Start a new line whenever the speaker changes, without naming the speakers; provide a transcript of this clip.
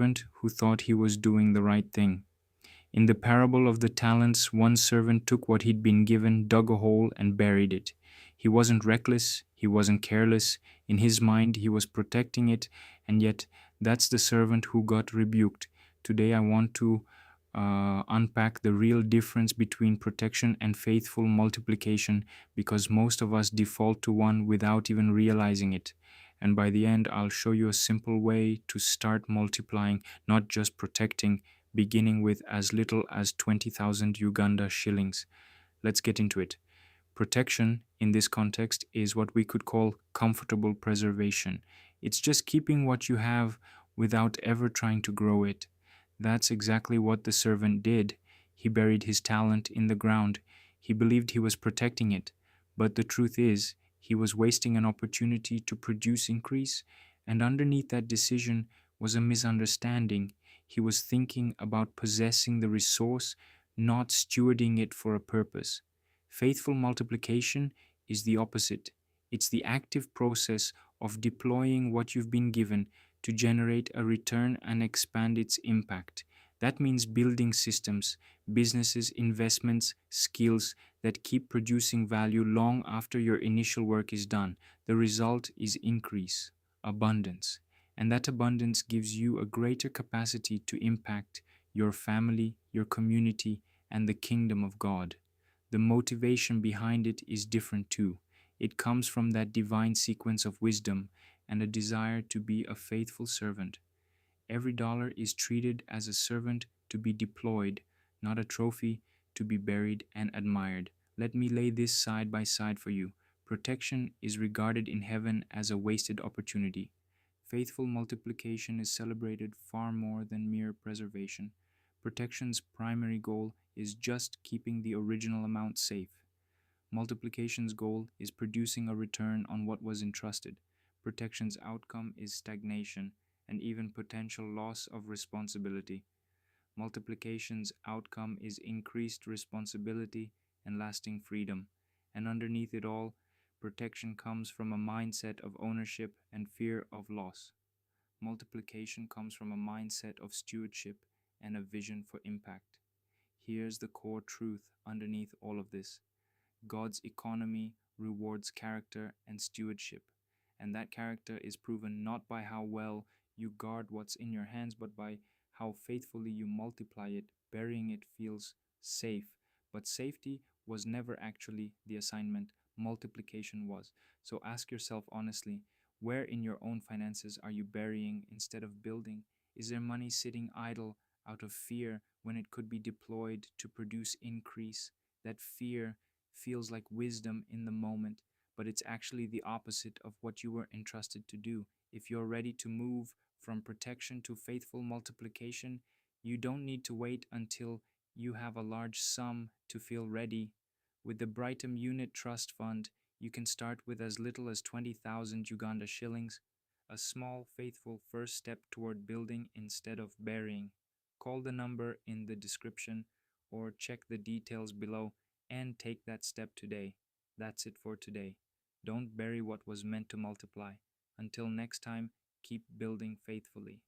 servant who thought he was doing the right thing. In the parable of the talents, one servant took what he'd been given, dug a hole, and buried it. He wasn't reckless, he wasn't careless. In his mind, he was protecting it, and yet that's the servant who got rebuked. Today, I want to unpack the real difference between protection and faithful multiplication because most of us default to one without even realizing it. And by the end, I'll show you a simple way to start multiplying, not just protecting, beginning with as little as 20,000 Uganda shillings. Let's get into it. Protection in this context is what we could call comfortable preservation. It's just keeping what you have without ever trying to grow it. That's exactly what the servant did. He buried his talent in the ground. He believed he was protecting it. But the truth is, he was wasting an opportunity to produce increase. And underneath that decision was a misunderstanding. He was thinking about possessing the resource, not stewarding it for a purpose. Faithful multiplication is the opposite. It's the active process of deploying what you've been given to generate a return and expand its impact. That means building systems, businesses, investments, skills that keep producing value long after your initial work is done. The result is increase, abundance, and that abundance gives you a greater capacity to impact your family, your community, and the kingdom of God. The motivation behind it is different too. It comes from that divine sequence of wisdom and a desire to be a faithful servant. Every dollar is treated as a servant to be deployed, not a trophy to be buried and admired. Let me lay this side by side for you. Protection is regarded in heaven as a wasted opportunity. Faithful multiplication is celebrated far more than mere preservation. Protection's primary goal is just keeping the original amount safe. Multiplication's goal is producing a return on what was entrusted. Protection's outcome is stagnation and even potential loss of responsibility. Multiplication's outcome is increased responsibility and lasting freedom. And underneath it all, protection comes from a mindset of ownership and fear of loss. Multiplication comes from a mindset of stewardship and a vision for impact. Here's the core truth underneath all of this. God's economy rewards character and stewardship, and that character is proven not by how well you guard what's in your hands, but by how faithfully you multiply it. Burying it feels safe, but safety was never actually the assignment, multiplication was. So ask yourself honestly, where in your own finances are you burying instead of building? Is there money sitting idle out of fear when it could be deployed to produce increase? That fear feels like wisdom in the moment, but it's actually the opposite of what you were entrusted to do. If you're ready to move from protection to faithful multiplication, you don't need to wait until you have a large sum to feel ready. With the Britam Unit Trust Fund, you can start with as little as 20,000 Uganda shillings, a small, faithful first step toward building instead of burying. Call the number in the description or check the details below and take that step today. That's it for today. Don't bury what was meant to multiply. Until next time, keep building faithfully.